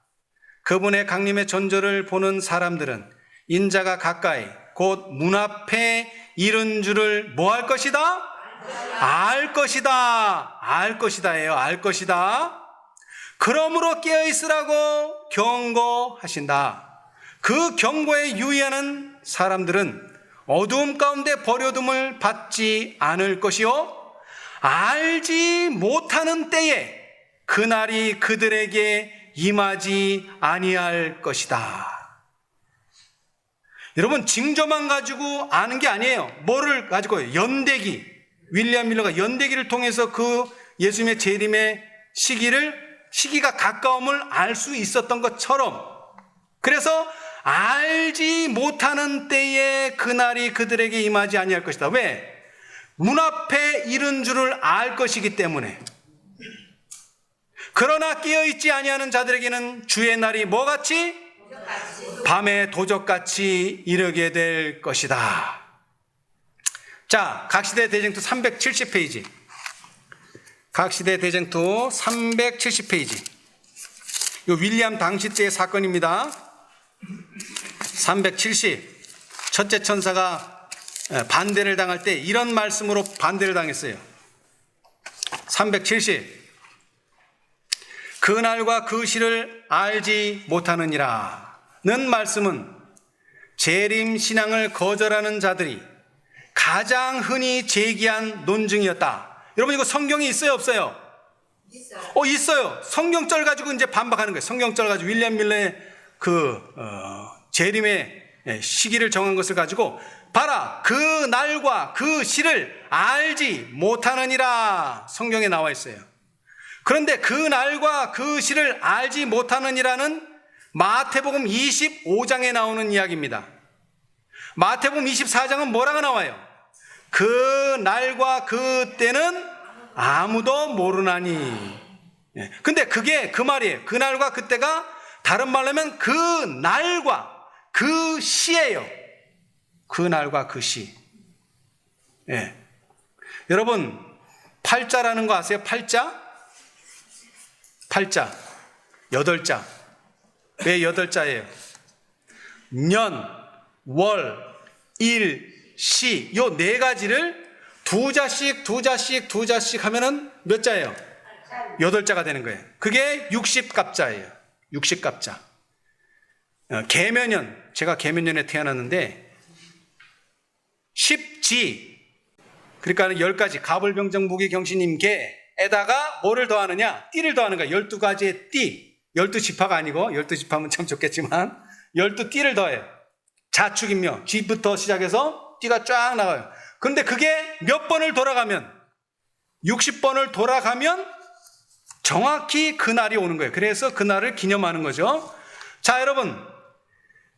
그분의 강림의 전조를 보는 사람들은 인자가 가까이 곧 문 앞에 이른 줄을 뭐 할 것이다? 알 것이다. 알 것이다예요. 알 것이다. 그러므로 깨어있으라고 경고하신다. 그 경고에 유의하는 사람들은 어두움 가운데 버려둠을 받지 않을 것이요 알지 못하는 때에 그날이 그들에게 임하지 아니할 것이다. 여러분, 징조만 가지고 아는 게 아니에요. 뭐를 가지고요? 연대기. 윌리엄 밀러가 연대기를 통해서 그 예수님의 재림의 시기가 가까움을 알 수 있었던 것처럼, 그래서 알지 못하는 때에 그날이 그들에게 임하지 아니할 것이다. 왜? 문 앞에 이른 줄을 알 것이기 때문에. 그러나 깨어있지 아니하는 자들에게는 주의 날이 뭐같이? 밤에 도적같이 이르게 될 것이다. 자, 각시대 대쟁투 370페이지. 각시대 대쟁투 370페이지. 이 윌리엄 당시 때의 사건입니다. 370. 첫째 천사가 반대를 당할 때 이런 말씀으로 반대를 당했어요. 370. 그날과 그 시를 알지 못하느니라 는 말씀은 재림 신앙을 거절하는 자들이 가장 흔히 제기한 논증이었다. 여러분, 이거 성경에 있어요, 없어요? 있어요. 성경절 가지고 이제 반박하는 거예요. 성경절 가지고 윌리엄 밀러의 재림의 시기를 정한 것을 가지고 봐라, 그 날과 그 시를 알지 못하느니라 성경에 나와 있어요. 그런데 그 날과 그 시를 알지 못하느니라는 마태복음 25장에 나오는 이야기입니다. 마태복음 24장은 뭐라고 나와요? 그 날과 그 때는 아무도 모르나니. 근데 그게 그 말이에요. 그 날과 그 때가 다른 말로 하면 그 날과 그 시예요. 그 날과 그 시. 여러분, 팔자라는 거 아세요? 팔자? 팔자. 8자. 왜 8자예요? 년, 월, 일, 시. 요 4가지를 2자씩 하면은 몇 자예요? 8자가 되는 거예요. 그게 60갑자예요. 60갑자. 계면년. 제가 계면년에 태어났는데 10지. 그러니까 10가지. 가불병정 무기경신임 개에다가 뭐를 더하느냐? 띠를 더하는 거야. 12가지의 띠. 12지파가 아니고 12지파면 참 좋겠지만 12띠를 더해요. 자축인묘. G부터 시작해서 띠가 쫙 나가요. 그런데 그게 몇 번을 돌아가면 60번을 돌아가면 정확히 그 날이 오는 거예요. 그래서 그 날을 기념하는 거죠. 자, 여러분,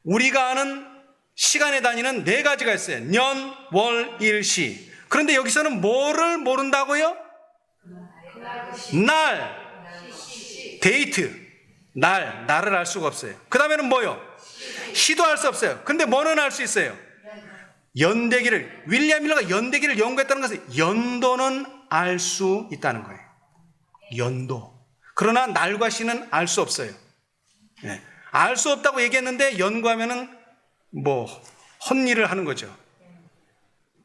우리가 아는 시간의 단위는 4가지가 있어요. 년, 월, 일, 시. 그런데 여기서는 뭐를 모른다고요? 날, 데이트, 날을 알 수가 없어요. 그 다음에는 뭐요? 시도 알 수 없어요. 근데 뭐는 알 수 있어요? 연대기를, 윌리엄 밀러가 연대기를 연구했다는 것은 연도는 알 수 있다는 거예요. 연도. 그러나 날과 시는 알 수 없어요. 알 수 없다고 얘기했는데 연구하면은 헛일을 하는 거죠.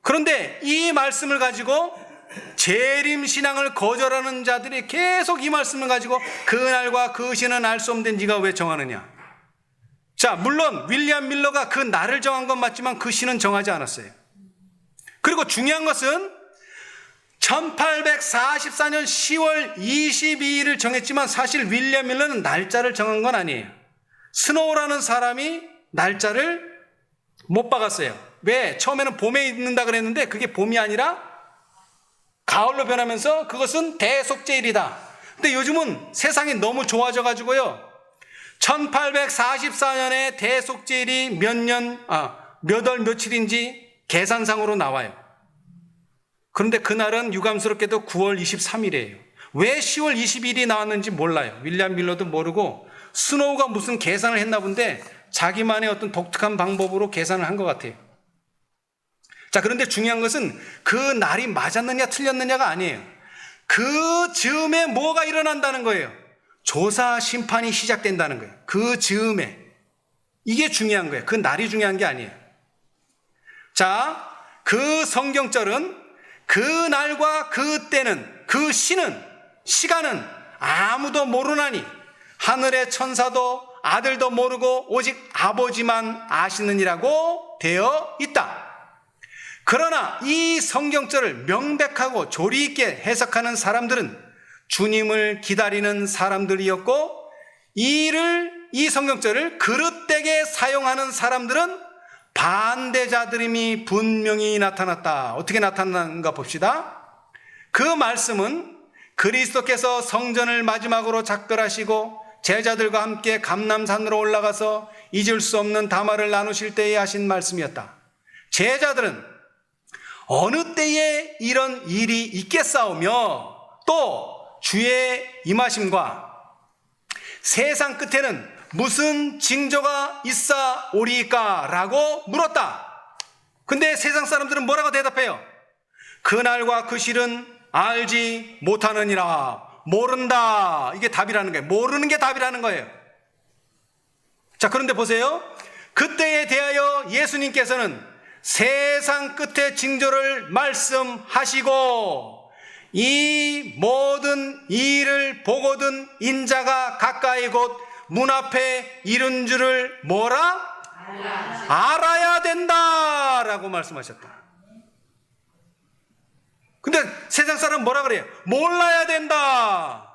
그런데 이 말씀을 가지고 재림신앙을 거절하는 자들이 계속 이 말씀을 가지고 그날과 그 시는 알 수 없는데 네가 왜 정하느냐. 자, 물론 윌리엄 밀러가 그 날을 정한 건 맞지만 그 시는 정하지 않았어요. 그리고 중요한 것은 1844년 10월 22일을 정했지만 사실 윌리엄 밀러는 날짜를 정한 건 아니에요. 스노우라는 사람이 날짜를 못 박았어요. 왜? 처음에는 봄에 있는다 그랬는데 그게 봄이 아니라 가을로 변하면서 그것은 대속제일이다. 근데 요즘은 세상이 너무 좋아져 가지고요. 1844년에 대속제일이 몇 월 며칠인지 계산상으로 나와요. 그런데 그날은 유감스럽게도 9월 23일이에요. 왜 10월 20일이 나왔는지 몰라요. 윌리엄 밀러도 모르고 스노우가 무슨 계산을 했나 본데 자기만의 어떤 독특한 방법으로 계산을 한 것 같아요. 자, 그런데 중요한 것은 그 날이 맞았느냐 틀렸느냐가 아니에요. 그 즈음에 뭐가 일어난다는 거예요. 조사 심판이 시작된다는 거예요. 그 즈음에. 이게 중요한 거예요. 그 날이 중요한 게 아니에요. 자, 그 성경절은 그 날과 그 때는, 그 시간은 아무도 모르나니 하늘의 천사도 아들도 모르고 오직 아버지만 아시느니라고 되어 있다. 그러나 이 성경절을 명백하고 조리 있게 해석하는 사람들은 주님을 기다리는 사람들이었고, 이 성경절을 그릇되게 사용하는 사람들은 반대자들임이 분명히 나타났다. 어떻게 나타났는가 봅시다. 그 말씀은 그리스도께서 성전을 마지막으로 작별하시고 제자들과 함께 감람산으로 올라가서 잊을 수 없는 담화를 나누실 때에 하신 말씀이었다. 제자들은 어느 때에 이런 일이 있겠사오며 또 주의 임하심과 세상 끝에는 무슨 징조가 있사오리까? 라고 물었다. 근데 세상 사람들은 뭐라고 대답해요? 그날과 그 실은 알지 못하느니라. 모른다. 이게 답이라는 거예요. 모르는 게 답이라는 거예요. 자, 그런데 보세요. 그때에 대하여 예수님께서는 세상 끝의 징조를 말씀하시고 이 모든 일을 보거든 인자가 가까이 곧 문 앞에 이른 줄을 뭐라? 알아야 된다라고 말씀하셨다. 근데 세상 사람은 뭐라 그래요? 몰라야 된다.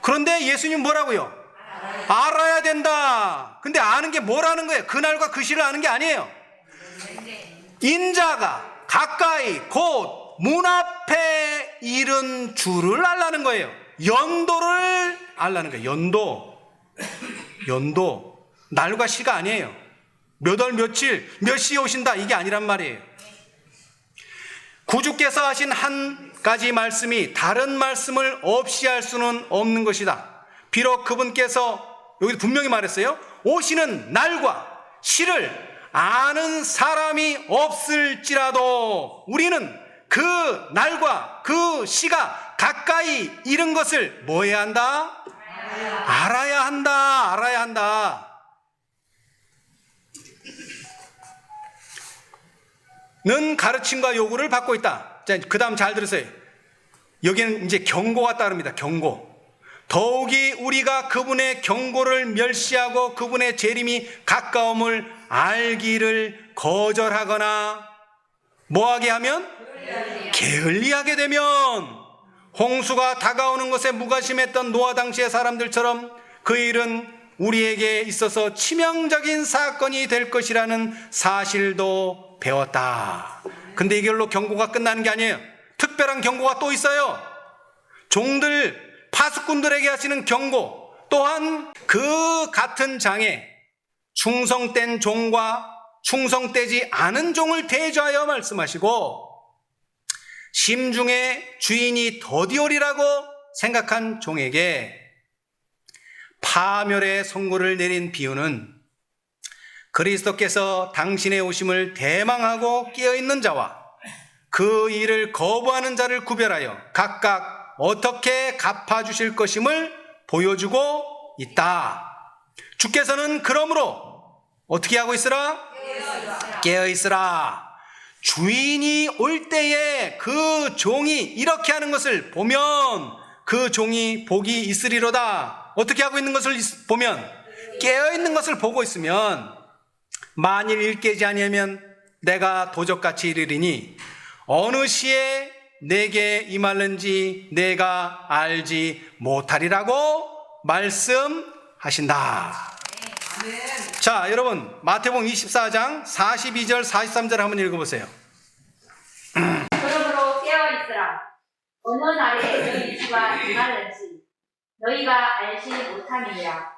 그런데 예수님 뭐라고요? 알아야 된다. 근데 아는 게 뭐라는 거예요? 그날과 그 시를 아는 게 아니에요. 인자가 가까이 곧 문 앞에 이른 줄을 알라는 거예요. 연도를 알라는 거예요. 연도. 날과 시가 아니에요. 몇 월 며칠 몇 시에 오신다 이게 아니란 말이에요. 구주께서 하신 한 가지 말씀이 다른 말씀을 없이 할 수는 없는 것이다. 비록 그분께서 여기 분명히 말했어요. 오시는 날과 시를 아는 사람이 없을지라도 우리는 그 날과 그 시가 가까이 이른 것을 뭐 해야 한다? 알아야 한다. 는 가르침과 요구를 받고 있다. 자, 그 다음 잘 들으세요. 여기는 이제 경고가 따릅니다. 경고. 더욱이 우리가 그분의 경고를 멸시하고 그분의 재림이 가까움을 알기를 거절하거나 뭐하게 하면? 게을리하게 되면 홍수가 다가오는 것에 무관심했던 노아 당시의 사람들처럼 그 일은 우리에게 있어서 치명적인 사건이 될 것이라는 사실도 배웠다. 근데 이걸로 경고가 끝나는 게 아니에요. 특별한 경고가 또 있어요. 종들, 파수꾼들에게 하시는 경고. 또한 그 같은 장에 충성된 종과 충성되지 않은 종을 대조하여 말씀하시고 심중에 주인이 더디오리라고 생각한 종에게 파멸의 선고를 내린 비유는 그리스도께서 당신의 오심을 대망하고 깨어있는 자와 그 일을 거부하는 자를 구별하여 각각 어떻게 갚아주실 것임을 보여주고 있다. 주께서는 그러므로 어떻게 하고 있으라? 깨어있으라. 주인이 올 때에 그 종이 이렇게 하는 것을 보면 그 종이 복이 있으리로다. 어떻게 하고 있는 것을 보면? 깨어있는 것을 보고 있으면 만일 일 깨지 아니하면 내가 도적같이 이르리니 어느 시에 내게 임할는지 내가 알지 못하리라고 말씀하신다. 자, 여러분 마태복음 24장 42절 43절 한번 읽어보세요. 그러므로 깨어있으라. 어느 날에 너희 주가 임할는지 너희가 알지 못함이니라.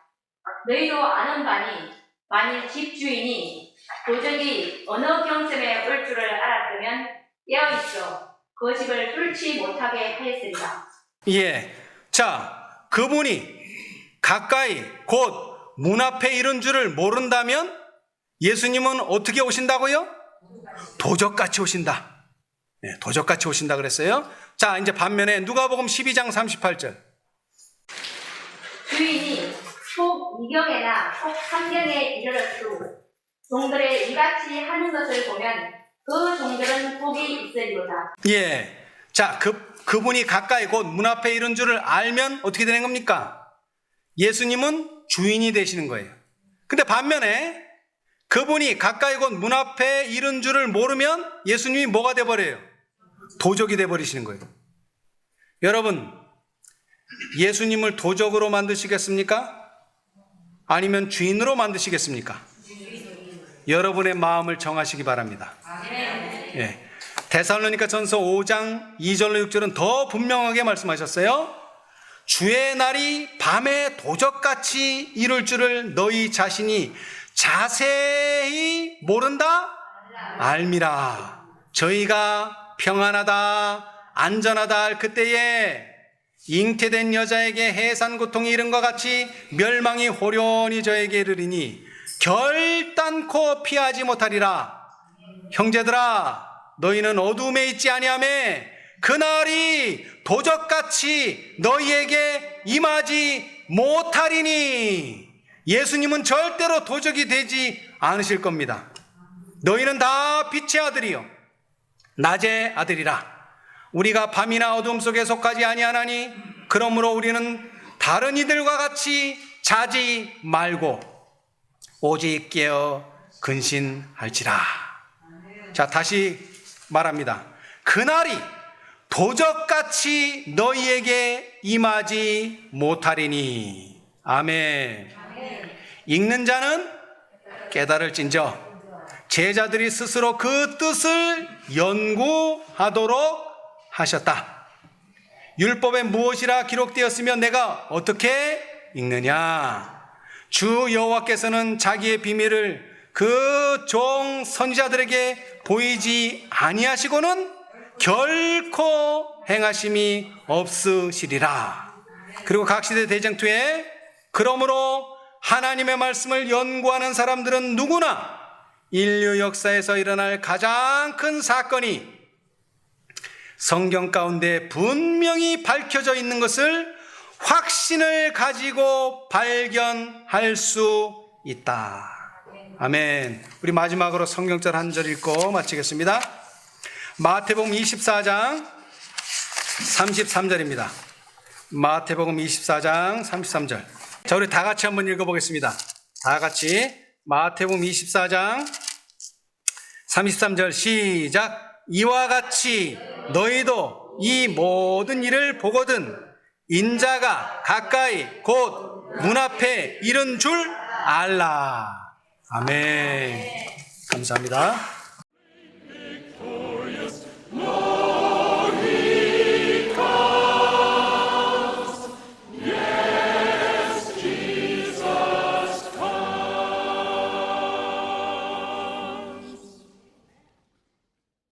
너희도 아는 바니 만일 집주인이 도적이 어느 경쯤에 올 줄을 알았으면 깨어 있어 그 집을 뚫지 못하게 하였으리라. 예. 자, 그분이 가까이 곧 문 앞에 이른 줄을 모른다면 예수님은 어떻게 오신다고요? 도적같이 오신다. 네, 도적같이 오신다 그랬어요. 자, 이제 반면에 누가복음 12장 38절. 주인이 혹 2경에나 혹 3경에 이르렀수 종들의 이같이 하는 것을 보면 그 종들은 복이 있으리로다. 예. 자, 그분이 가까이 곧 문 앞에 이른 줄을 알면 어떻게 되는 겁니까? 예수님은 주인이 되시는 거예요. 근데 반면에 그분이 가까이 곧 문 앞에 이른 줄을 모르면 예수님이 뭐가 돼버려요? 도적이 돼버리시는 거예요. 여러분, 예수님을 도적으로 만드시겠습니까? 아니면 주인으로 만드시겠습니까? 여러분의 마음을 정하시기 바랍니다. 예. 데살로니가 전서 5장 2절로 6절은 더 분명하게 말씀하셨어요. 주의 날이 밤에 도적같이 이룰 줄을 너희 자신이 자세히 모른다? 알미라. 저희가 평안하다, 안전하다 할 그때에 잉태된 여자에게 해산 고통이 이른 것 같이 멸망이 호련히 저에게 이르리니 결단코 피하지 못하리라. 형제들아, 너희는 어둠에 있지 아니하며 그날이 도적같이 너희에게 임하지 못하리니. 예수님은 절대로 도적이 되지 않으실 겁니다. 너희는 다 빛의 아들이요 낮의 아들이라. 우리가 밤이나 어둠 속에 속하지 아니하나니 그러므로 우리는 다른 이들과 같이 자지 말고 오직 깨어 근신할지라. 자, 다시 말합니다. 그날이 도적같이 너희에게 임하지 못하리니. 아멘. 읽는 자는 깨달을진저 제자들이 스스로 그 뜻을 연구하도록 하셨다. 율법에 무엇이라 기록되었으면 내가 어떻게 읽느냐. 주 여호와께서는 자기의 비밀을 그 종 선지자들에게 보이지 아니하시고는 결코 행하심이 없으시리라. 그리고 각시대 대쟁투에 그러므로 하나님의 말씀을 연구하는 사람들은 누구나 인류 역사에서 일어날 가장 큰 사건이 성경 가운데 분명히 밝혀져 있는 것을 확신을 가지고 발견할 수 있다. 아멘. 우리 마지막으로 성경절 한 절 읽고 마치겠습니다. 마태복음 24장 33절입니다. 마태복음 24장 33절. 자, 우리 다 같이 한번 읽어보겠습니다. 다 같이 마태복음 24장 33절 시작. 이와 같이 너희도 이 모든 일을 보거든 인자가 가까이 곧 문 앞에 이른 줄 알라. 아멘. 감사합니다.